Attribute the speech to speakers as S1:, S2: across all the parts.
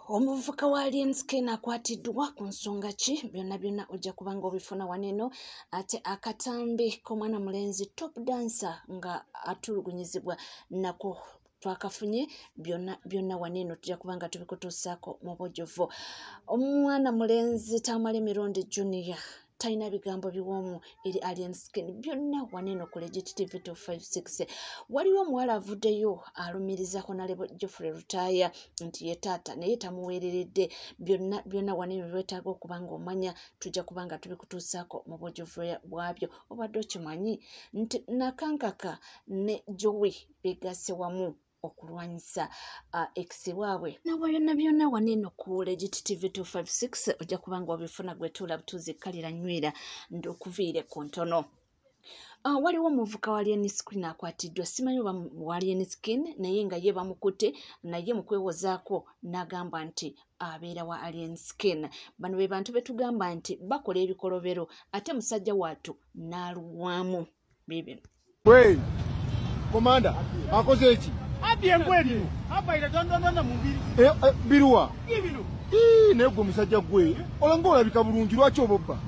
S1: Omuvubuka wa Alienskin akwatiddwa ku nsonga ki? Byonna byonna ojja kubanga obifuna waneno. Ate akatambi k'omwana mulenzi top dancer nga atulugunyizibwa nako twakafunye byonna waneno tujja kubanga tubikutuusaako mu bujjuvu. Omwana mulenzi Tamale Mirundi Junior talina bigambo biwoomu eri Alienskin byonna waneno ku Legit TV 256. Waliwo omuwala avuddeyo alumiriza Honorable Geoffrey Rutaaya nti ye taata naye tamuweereredde. Byonna waneno byetaaga okubanga omanya tujja kubanga tubikutuusaako mu bujjuvu bwabyo. Obadde okimanyi nti Nakankaka ne Joey begasse wamu okulwanyisa ex waabwe. Nawe byonna waneno ku Legit TV 256 ojja kubanga wabifuna gwetuula butuzikalira nywira ndokuviire ku ntono. Waliwo omuvubuka wa Alienskin akwatiddwa, simanyi wa Alienskin naye nga ye bamukutte naye mu kwewozaako n'agamba nti abeera wa Alienskin. Bano be bantu betugamba nti bakola ebikolobero ate musajja wattu n'alwamu bibino.
S2: Komanda akoze eki?
S3: Abyengweli abaira tondondo mu mbiri
S2: biruwa negwe musajja gwe olanga olabika bulungi lwaki obobba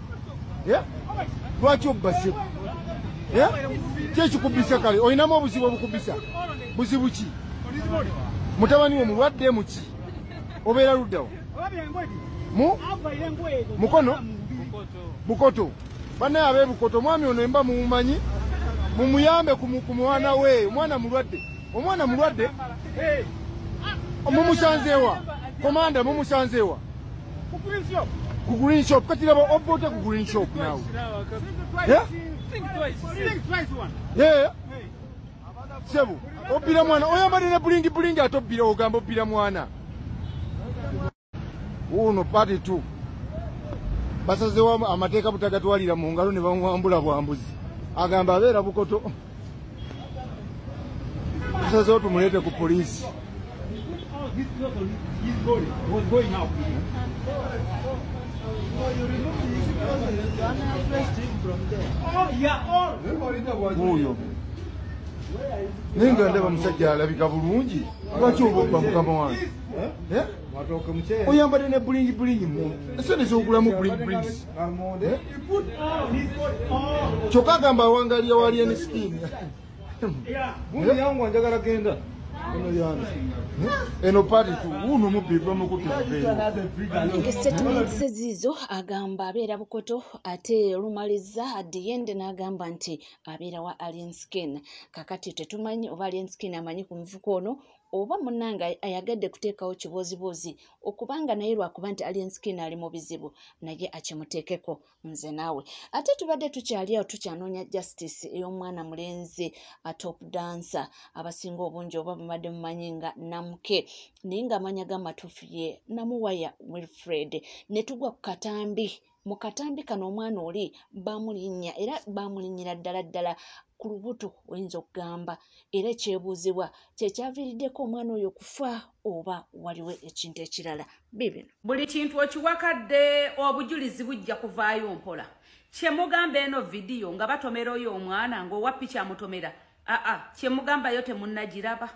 S2: lwaki obba se kyekikubisa kale olinamu obuzibu obukubisa buzibu ki? Mutabani wo mulwadde muki obeera luddawo mukono bukoto bannaye ab'ebukoto mwami ono emba mumumanyi mumuyambe ku mwana we omwana mulwadde. Omwana mulwadde mumusanzeewa komanda mumusanzeewa ku green shop kati laba ovote ku green shop nawe sebu obbira mwana oyambadde ne bulingi ate obbira ogamba obbira mwana uno pati tu basazeewo amateeka butagatwalira mu ngalo ne bamuwambula bwambuzi agamba abeera bukoto. Sasa tumulete ku polisi. Huyo ninga ndaba musajja alabika bulungi lwaki obobba mukama wange oyambadde ne bulingi mu esene z'okulamu bulingi kyokka agamba awangalira wa Alienskin. Mungu yangu anjagala genda. Eno party tu uno mubiba mukutu.
S1: Statements zizo agamba abeera bukoto ate lumaliza at the end n'agamba nti abeera wa Alienskin. Kakati tetumanyi oba Alienskin amanyi ku muvuko ono oba munnanga ayagadde kuteekawo kibozibozi okubanga naye lwakuba nti Alienskin ali mu bizibu naye akimuteekeko nze naawe. Ate tubadde tukyali awo tukyanoonya justice ey'omwana mulenzi top dancer abasinga obungi oba bammadde mumanyi nga Namuke naye nga amanya g'amatuufu ye Namuwaya Wilfred ne tugwa ku katambi. Mu katambi kano omwana oli bamulinnya era bamulinnyira ddala ku lubuto oyinza okugamba era ekyebuuzibwa kyekyaviiriddeko omwana oyo kufa oba waliwo ekintu ekirala bibino.
S4: Buli kintu okiwakadde obujulizi bujja kuvaayo mpola. Kyemugamba eno vidiyo nga batomera oyo omwana ng'owa piki amutomera kyemugamba yo temunnagiraba.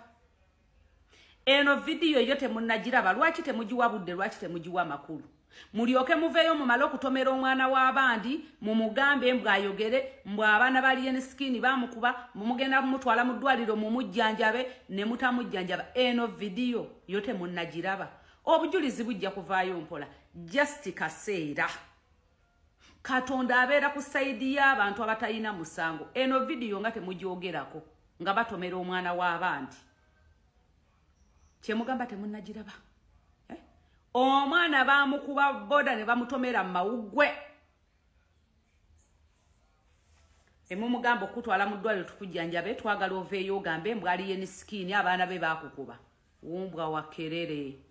S4: Eno vidiyo yo temunnagiraba. Lwaki temugiwa budde? Lwaki temugiwa makulu? Mulyoke muveyo mumale okutomera omwana w'abandi mumugambe mbwayogere mbwa abaana ba Alienskin bamukuba mumugenda mumutwala mu ddwaliro mumujjanjabe ne mutamujjanjaba. Eno vidiyo yo temunnagiraba. Obujulizi bujja kuvaayo mpola. Just kaseera Katonda abeera ku saidi y'abantu abatalina musango. Eno vidiyo nga temugyogerako nga batomera omwana w'abandi kyemugamba temunnagiraba. Omwana bamukuba boda ne bamutomera mawugwe. Emumugamba okutwala mu ddwaliro tukujjanjabe twagala oveeyo ogambe mbwa Alienskin abaana be bakukuba. Wumbwa wakerere.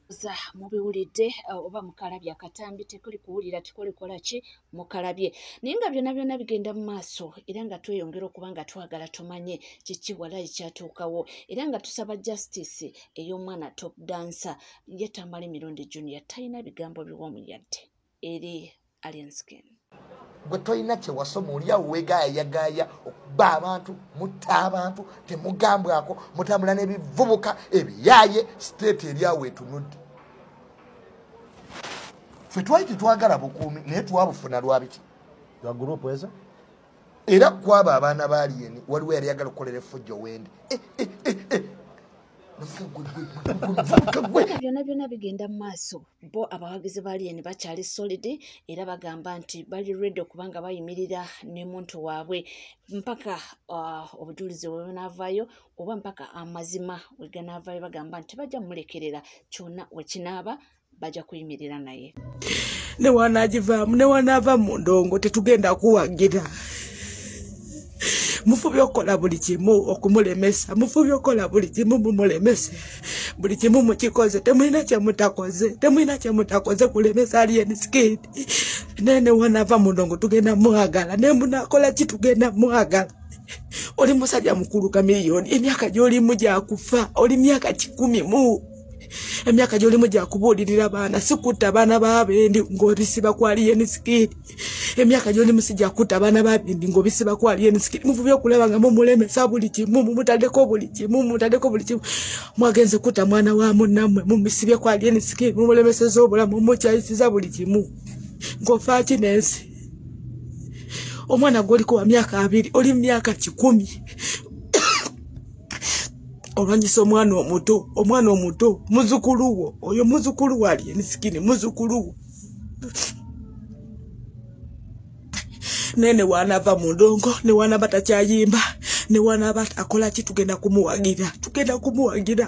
S1: Mubiwulidde oba mukalabye akatambi tekuli kuwulira tikolikola ki mukalabye naye nga byonna bigenda mu maaso era nga tweyongera okuba nga twagala tumanye kiki wala ekyatuukawo era nga tusaba justice ey'omwana top dancer ye Tamale Mirundi Junior talina bigambo biwoomu yadde eri Alienskin.
S5: Gwe toyina kye wasoma oliawo weegaayagaaya okuba abantu mutta abantu temugambwako mutambula n'ebivubuka ebiyaaye siteeti eryawo etunudde ffe twali tetwagala bukuumi naye twabufuna lwabiki
S2: Your group weza?
S5: era kwabo abaana baaliyeni waliwo yali yagala okukolera effujjo wendi
S1: byonna byonna bigenda mu maaso bo abawagizi baaliyeni bakyali solid era bagamba nti bali ready okubanga bayimirira ne muntu waabwe mpaka obujulizi bwe bunaavaayo oba mpaka amazima we ganaavaayo bagamba nti bajja mulekerera kyonna wekinaaba bajja kuyimirira naye
S6: ne wanagivaamu ne wanaava mu ndongo tetugenda kuwagira mufubye okukola buli kimu okumulemesa mufubye okukola buli kimu mumulemese buli kimu mukikoze temulina kyemutakoze kulemesa Alien Skin nene wanava mu ndongo tugenda muagala ne munakola ki tugenda muagala oli musajja mukulu kamiliyoni emyaka gy'olimu gyakufa oli myaka 10 emyaka gy'olimu gyakubuulirira baana sikutta baana b'abendi ng'obisiba ku Alien Skin emyaka gy'olimu sijja kutta baana b'abendi ng'obisiba ku Alien Skin muvubye okulaba nga mumulemesa buli kimu mumutaddeko buli kimu mwagenze kutta mwana wa munnammwe mumisibye ku Alien Skin mumulemeseza obulamu mukyayisiza buli kimu ng'ofa kinensi omwana gw'oliko wa myaka 2 oli myaka 10 olwanyisa omwana omuto muzukulu wo oyo muzukulu wa Alien Skin muzukulu wo nene wanava mu ndongo ne wanaba takyayimba ne wanaba akola ki tugenda kumuwagira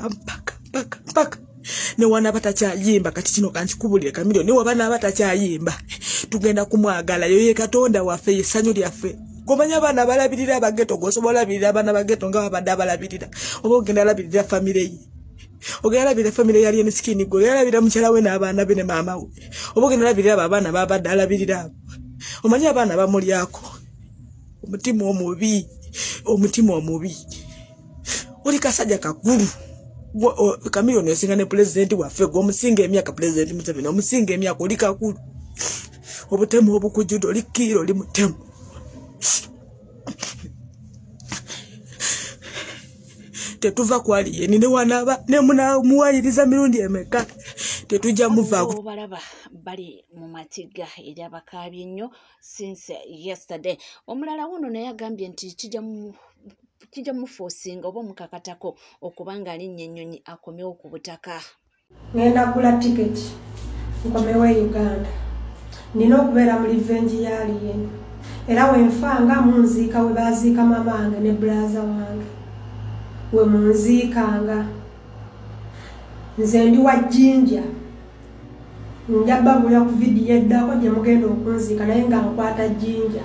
S6: mpaka ne wanaba takyayimba kati kino kankikubulire Kamiliyoni ne wabana batakyayimba tugenda kumwagala yoye Katonda waffe yesanyu lyaffe gomanya abana balabirira abageto gosobola labirira abana bageto nga babadde abalabirira oba ogenda labirira famire ye ogenda labirira famire ya Alien Skin go yalabirira mukyala we n'abaana be ne maama we oba ogenda labirira abaana babadde alabirira omanya abaana bamulyako omutima omubi oli kasajja kakulu Kamiliyoni osinga ne president waffe gwomusinga emyaka president Museveni omusinga emyaka oli kakulu obutemu obukujjudo oli kiro oli mutemu tetuva ku Alien ne wanaba ne muwayiriza mirundi emeka tetujja muvaako
S1: balaba bali mu matiga eri abakaabye nnyo since yesterday omulala wuno naye agambye nti kijja mufosinga oba mukakatako okubanga alinnya ennyonyi akomewo ku butaka
S7: ngenda kugula tiketi nkomewo Uganda nina okubeera mu revenge ya Alien era wenfanga munziika we baziika mamange ne braza wange we munziikanga nze ndi wa Jinja njababula ku vidiyo eddako gye mugenda okunziika naye nga nkwata Jinja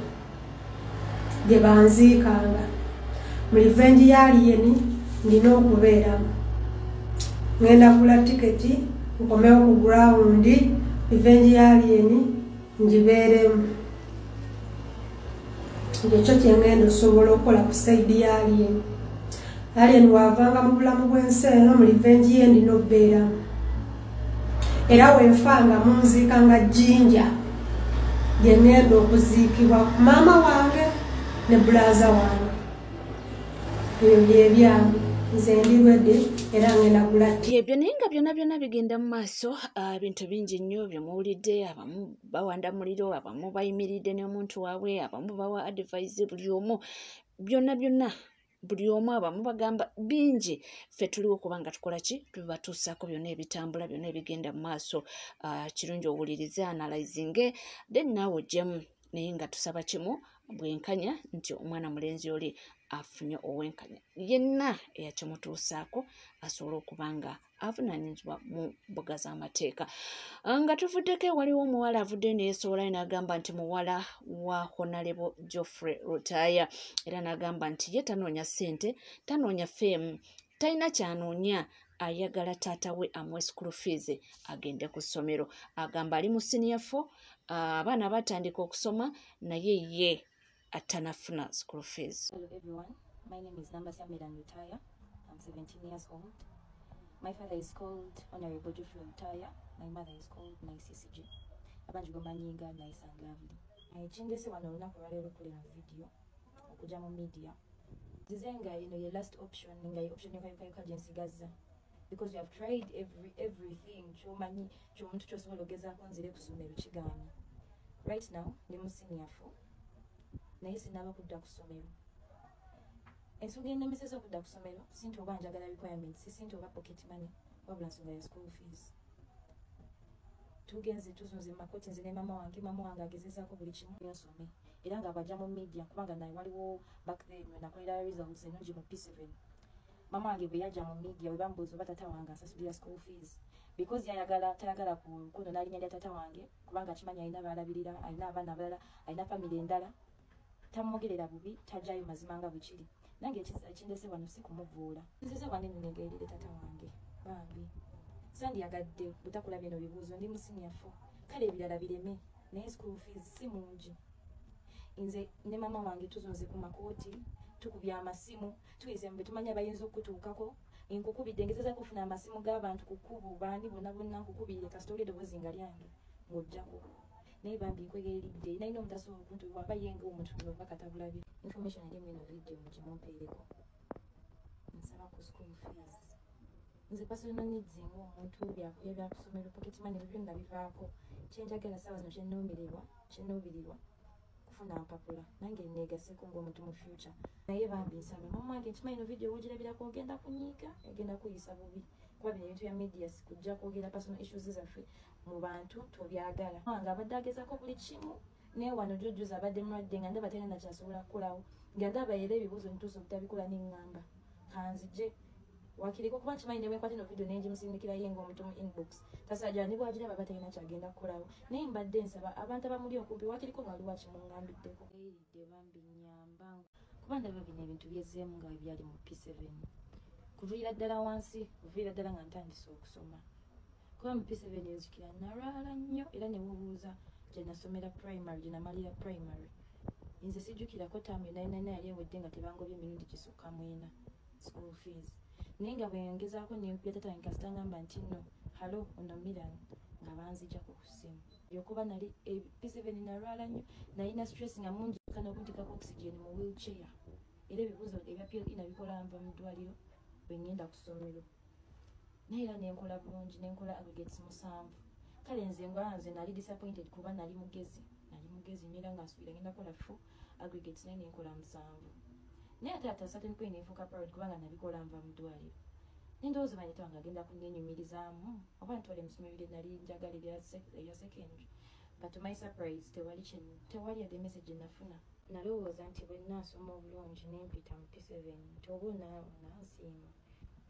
S7: gye banziikanga mu revenge ya Alien ndina okubeeramu ngenda kugula tiketi nkomewo ku ground revenge ya Alien ngibeeremu ekyo kyengenda osobola okukola ku saidi ya Alien wavanga mu bulamu bw'ensi eno mu revenge ye ndina okubeeramu era wenfanga munziika nga Jinja gye ngenda okuziikibwa maama wange ne braza wange ebyo byebyange nze ndiwedde era ngenda kugula
S1: ebyo naye nga byonna bigenda mu maaso ebintu bingi nnyo byemuwulidde abamu bawanda muliro abamu bayimiridde n'omuntu waabwe abamu bawa advice buli omu byonna buli omu abamu bagamba bingi ffe tuliwo kubanga tukola ki tubatuusaako byonna ebitambula byonna ebigenda mu maaso kirungi owulirize analyzing then naawe ogyemu naye nga tusaba kimu bwenkanya nti omwana mulenzi oli afunye owenkanya yenna eyakimutuusaako asobola okubanga avunaanyizibwa mu mbuga z'amateeka nga tuvuddeko waliwo omuwala avudde neyesobola n'agamba nti muwala wa Honorable Geoffrey Rutaya era n'agamba nti ye tanoonya ssente tanoonya fame talina kyanoonya ayagala taata we amuwe school fees agende ku ssomero agamba ali mu senior 4 abaana batandika okusoma naye ye atanafuna school fees.
S8: Hello everyone, my name is Nambasya Milan Rutaya. I'm 17 years old. My father is called Honorable Geoffrey Rutaya. My mother is called Naisisiji. Abanji gomanyinga nice and lovely. Chingese wano olunaku lwaleero kulema video okuja mu media. Zizenga ye last option nga option yokayuka gyensigaza. because you have tried everything chomanyi chomuntu chosobola ogezaako nzire ku ssomero kigaanye. Right now ndi mu senior 4 naye sinaba kudda ku ssomero. Ensonga ennemeseza okudda ku ssomero si nti oba njagala requirements, si nti oba pocket money, wabula nsonga ya school fees. Tugenze tuzunze makoti nze ne mama wange agezezaako buli kimu nsome era nga bajja mu media kubanga naye waliwo back then nakolera results ennungi mu P7. Mama wange bwe yajja mu media we bambuuza oba tata wange asasulira school fees because tayagala kuno n'alinnya lya tata wange kubanga kimanyi alina baalabirira, alina abaana abalala, alina famire endala, tamwogerera bubi, tajjayo mazima nga bwe kiri. Nange ekindese wano si kumuvuula. Nziza wanene negayirire tata wange bambi sandyagadde butakula bino bibuuzo ndi mu senior 4 kale ebirala bireme naye school fees si mungi. Nze ne mama wange tuzunze ku makooti tukubya amasimu tuyise mbe tumanya bayinza okutuukako nkukubidde ngezeza kufuna amasimu g'abantu kukubu baani bonna nkukubire kasitoli eddoboozi nga lyange ng'ojjako naye bambi nkwegeeridde nalina omutasobola okuntu waba yenga omuntu kino oba katabulabi information eri mwino video mugimumpeereko nsaba ku school fees. Nze personal needs ng'omuntu byakusomera pocket money byonna bivaako kyenjagala saawa zino kyennuubirirwa kufuna mpapula nange neegaseko ng'omuntu mu future naye bambi nsaba mama wange nkimanyi no video wogirabirako ogenda kunyiiga egenda kuyisa bubi kuba bino ebintu bya media sikujja kwogera personal issues zaffe mu bantu tobyagala wange abadde agezaako buli kimu naye wano jjojjuza abadde mulwadde nga ndaba tena nakyasobola kukolawo nga ndaba era ebibuuzo nituusa obutabikola neŋŋamba kanzije wakiriko kuba kimanyi ne bwenkwata ino video nenjimusindikira ye ng'omuntu mu inbox tasajja ne bwagiraba batalina kyagenda kukolawo naye mbadde nsaba abantu abamuli okumpi wakiriko waliwo kimuŋŋambiddeko eridde bambi nnyamba kuba ndaba bino ebintu byezzeemu nga byali mu P7 kuviira ddala wansi kuviira ddala nga ntandise okusoma kuba mu P7 enzukira nalwala nnyo era ne mubuuza gye nasomera primary gye namalira primary nze sijjukirako taamu yonayinayina yali ewedde nga tebangobye emirundi gisukka 4 school fees naye nga bwengezaako nempya tata wange kasita ngamba nti nno halo ono Miran nga banzijjako ku ssimu yokuba nali P7 nalwala nnyo nalina stress nga mungi kanokuntikako oxygen mu wheelchair era ebibuuzo ebya PLE nabikola nva mu ddwaliro bwe ngenda ku ssomero naye era nenkola bulungi nenkola aggregates 7 kale nze nali disappointed kuba nali mugezi nera nga nsubira ngenda kola 4 aggregates naye nenkola 7 naye ate at a certain point nenfuuka proud kubanga nabikola nva mu ddwaliro nendowooza banyita wange agenda kunnenyumirizaamu oba ntwale musomero lye nali njagala erya secondary but to my surprise tewali yadde message nafuna nalowooza nti bwe nnaasoma obulungi nempita mu P7 nti oba onansiima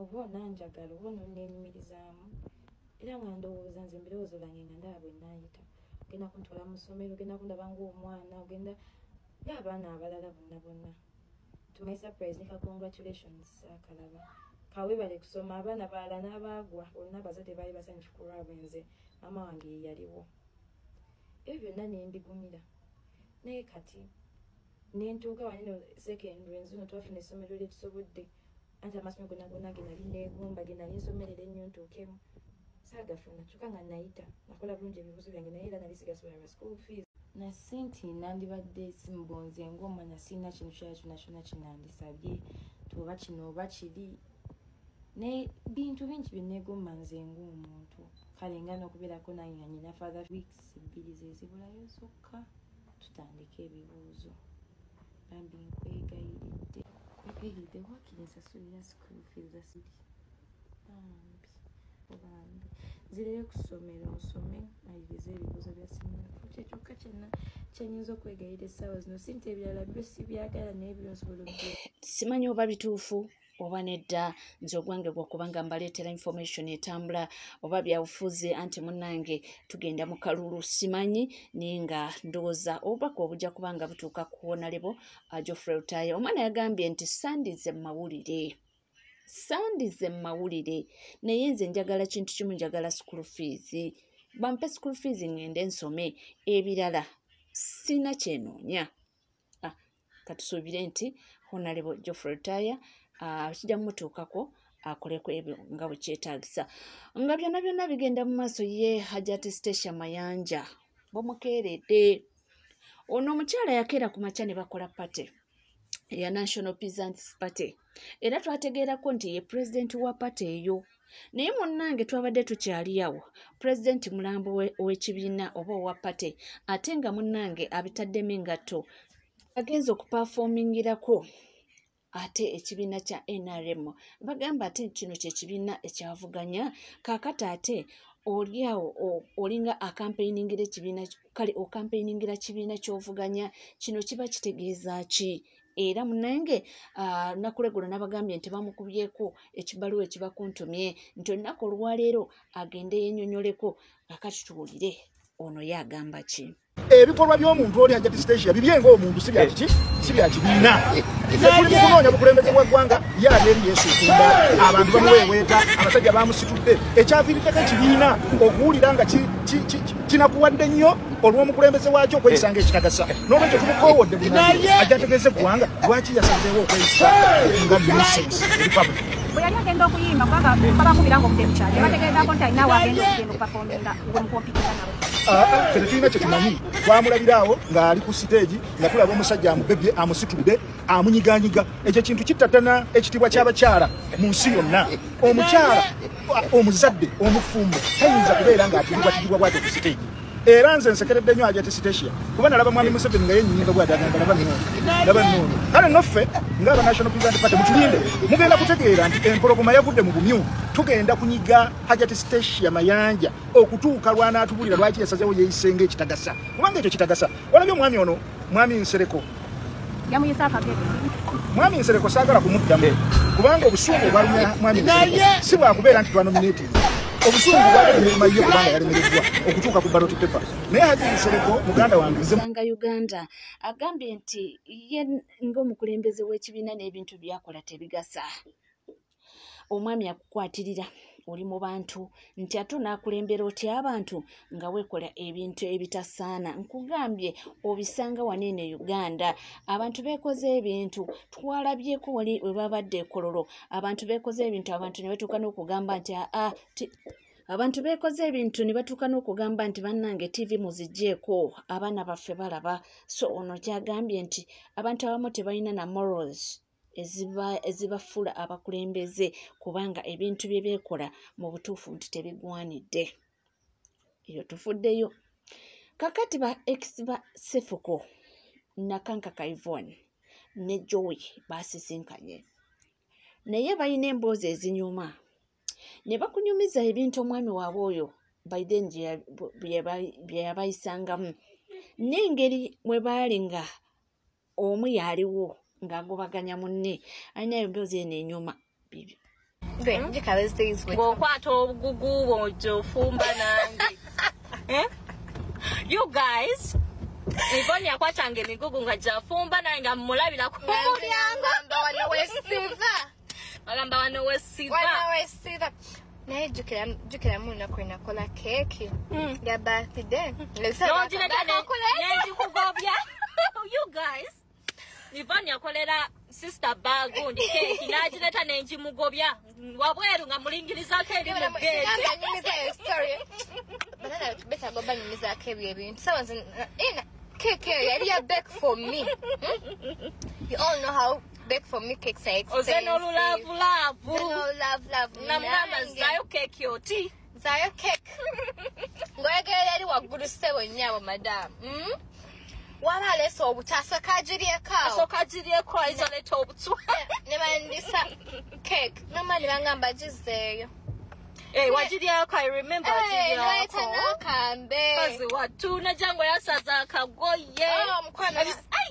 S8: oba onanjagala oba ononnenyumirizaamu era nga ndowooza nze mbirowoozo lange nga ndaba bwe nnaayita ogenda kuntwala mu ssomero ogenda kundaba ng'omwana ogenda ng'abaana abalala bonna to my surprise nika congratulations akalaba kawebale kusoma abaana balala n'abaagwa bonna abazadde baali basanyufu ku lwabwe nze maama wange yeyaliwo ebyo byonna nembigumira naye kati nentuuka wanino secondary nzuno twafuna essomero lyetusobodde anti amasomero gonna ge nali neegumba ge nali nsomerera ennyo ntuukemu saagafuna kyokka nga nayita nakola bulungi ebibuuzo byange naye era nali sigasobola lwa school fees na senti nandibadde simbonze ng'omwana sirina kintu kyona kinandisabye tuoba kino oba kiri naye bintu bingi byenneegomba nze ng'omuntu kale nga n'okubeerako naye nga nyina father weeks 2 zezibulayo zokka tutandika ebibuuzo bambi nkwegayiridde wakiri nsasulira school fees asiri bambi nzireyo ku ssomero nsome maliriza ebibuuzo bya sinafu kyekyokka kyenyinza okwegayira essaawa zino si nti ebirala byo sibyagala naye byo nsobola
S1: simanyi oba bituufu oba nedda nze ogwange bwokubanga mbaleetera information etambula oba byabufuzi anti munnange tugenda mu kalulu simanyi naye nga ndowooza obubaka obujja kubanga butuuka ku Honorable Geoffrey Rutaaya. Omwana yagambye nti sandize mu mawulire naye nze njagala kintu kimu, njagala school fees. Bampe school fees ngende nsome, ebirala sina kyenoonya. Katusuubire nti Honorable Geoffrey Rutaaya kijja mmutuukako akoleko ebyo nga bwe kyetaagisa. Nga byonna bigenda mu maaso ye Hajati Stacia Mayanja bamukeeredde. Ono omukyala yakeera ku makya ne bakola pate ya National Peasants Party. Era twategeerako nti ye president wa pate eyo. naye munnange twabadde tukyali awo pulezidenti mulambo w'ekibiina oba owa pate ate nga munnange abitaddemu engatto agenza okupafomingirako ate ekibiina kya NRM bagamba ate kino kyekibiina ekyavuganya kaakati ate oliawo olinga akampeiningira ekibiina kale okampeiningira kibiina ky'ovuganya kino kiba kitegeeza ki era munnange nakulegulo nabagambye nti bamukubyeko ekibaluwa ekibakuntumye nti olunaku olwaleero agende yennyonnyoleko kakati tuwulire ono ye agamba ki
S3: ebikolwa by'omuntu oli Hajati Station bibye ng'omuntu si bya kibiina tuli mukunoonya bukulembeze bwa ggwanga yali eri Yesu okunda abantu bamuweeweeta abasajja bamusitudde ekyaviiriddeko ekibiina okuwulira nga kinakuwadde nnyo olw'omukulembeze waakyo okweyisa ng'ekitagasa n'olwekyo tumukoowodde bunaye ajja ategeeze ggwanga lwaki yasazeewo okweyisa nga nuisance republic
S9: bwe yali agenda okuyimba kubanga babakubira ng'omutemukyali yabategeezako nti alinawo agenda okugenda okupafominga wemukompitira nabo
S3: fene tulina kye tumanyi twamulabiraawo ng'ali ku siteegi nga tulaba omusajja amubebye amusitudde amunyiganyiga ekyo kintu kittatana ekitiibwa ky'abakyala mu nsi yonna omukyala omuzadde omufumbo tayinza kubeera ng'atibibwatibibwa bwate ku siteegi era nze nsekeredde nnyo Hajati Station kuba nalaba mwami Museveni nga yennyinyiga bw'atagamba laba nnoono kale noffe ng'aba National People's Party mutulinde mugenda kutegeera nti empologoma yavudde mu bumyu tugenda kunyiga Hajati Station mayanja okutuuka lw'anaatubulira lwaki yasazeewo yeeyisenga ekitagasa kubanga ekyo kitagasa walabye omwami ono mwami Nsereko
S9: yamuyisa akagere
S3: mwami Nsereko saagala kumuddamu kubanga obusungu obwalumya mwami Nsereko si bwakubeera nti twanominating obusungu bwalimunyuma ye kubanga yalemereddwa okutuuka ku ballot paper naye Hajati Nsereko muganda wange
S1: sanga Uganda agambye nti ye ng'omukulembeze w'ekibiina n'ebintu byakola tebigasa omwami akukwatirira oli mu bantu nti ate onaakulembera otya abantu nga weekola ebintu ebitasaana nkugambye obisanga waneene Uganda abantu beekoze ebintu twalabyeko wali we babadde ekololo abantu beekoze ebintu abantu ne batuuka n'okugamba nti abantu beekoze ebintu ne batuuka n'okugamba nti bannange TV muziggyeko abaana baffe balaba so ono kyagambye nti abantu abamu tebalina na morals ezibafula abakulembeze kubanga ebintu bye beekola mu butuufu nti tebigwanidde eyo tufuddeyo kakati ba ex ba Sefuko Nakankaka Yvonne ne Joey basisinkanye naye balina emboozi ezinyuma ne bakunyumiza ebintu omwami waabwe oyo Biden bye yabayisangamu n'engeri mwe baali nga omu yaliwo ng'agobaganya munne alina emboozi eno enyuma bibi
S10: bw'okwata obugugu bw'ojofumba nange you guys Yvonne yakwatanga emigugu nga gyafumba naye nga mulabira ku mulyango bagamba wano wesiva
S11: naye jjukira munaku enakola keeki ya birthday
S10: nengikugobya you guys Yvonne yakolera sister bag undi keeki n'agireta n'engimugobya wabweru nga mulingirizako eri mu
S11: betagobanyumizaako ebyo ebintu keeki eyo yali ya bake for me you all know how bake for me cakes are expensive
S10: ozenolulaavulaavu
S11: namugamba
S10: zayo keeki oti
S11: zayo keeki ngoyegerera eri waggulu ssebo nnyabo madamu waba aleese obutu asooka
S10: agiryeko ayizoleta obutu
S11: ne bandisa keeki namani bangamba gizeeyo
S10: wagiryako I remember
S11: wagiryako nakambe
S10: kazi watu najango yasaza akagoye
S11: mukwano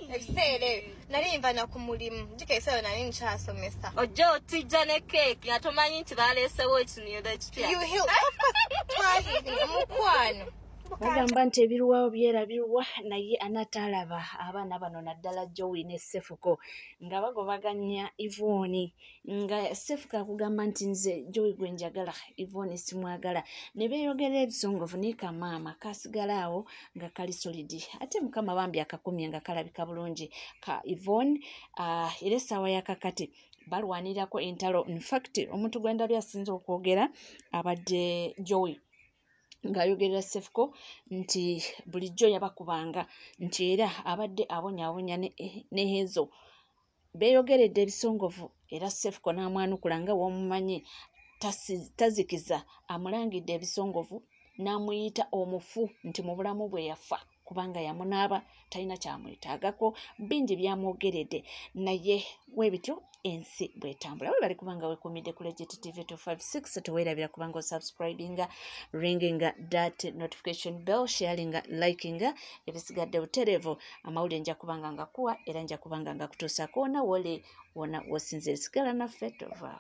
S11: ebiseera nali nva na ku mulimu gikeeseyo nali nkyasomesa
S10: ojja otijja ne keeki nga tomanyi nti baleesewo ekinyodo ekipya
S11: mukwano
S1: bagamba nti ebiruwa byerabirwa naye anataalaba abaana bano naddala Joey ne Sefuko nga bagobaganya Yvonne nga Sefuko akugamba nti nze Joey gwe njagala Yvonne simwagala ne beeyogerera ebisongovu ne kamaama kasigala awo nga kali solidi ate mukama bambi akakumye nga kalabika bulungi ka Yvonne era essaawa yakakati balwanirako entalo in fact omuntu gwendabya asinza okwogera abadde Joey ng'ayogerera Sefuko nti bulijjo yabakubanga nti era abadde abonyaabonya ne Hezo beeyogeredde ebisongovu era Sefuko n'amwanukula nga w'omumanyi tazikiza amulangidde ebisongovu n'amuyita omufu nti mu bulamu bwe yafa kubanga yamunaaba talina kyamwetaagako bingi byamwogeredde naye webityo ensi bwetambula we bali kubanga wekumidde ku Legit TV 256 tuweerabira kubanga osubscribinga ringinga that notification bell sharinga likinga ebisigadde butereevu amawulire nja kubanga ngakuwa era nja kubanga ngakutuusaako wona woli wona wosinze sigala naffe tova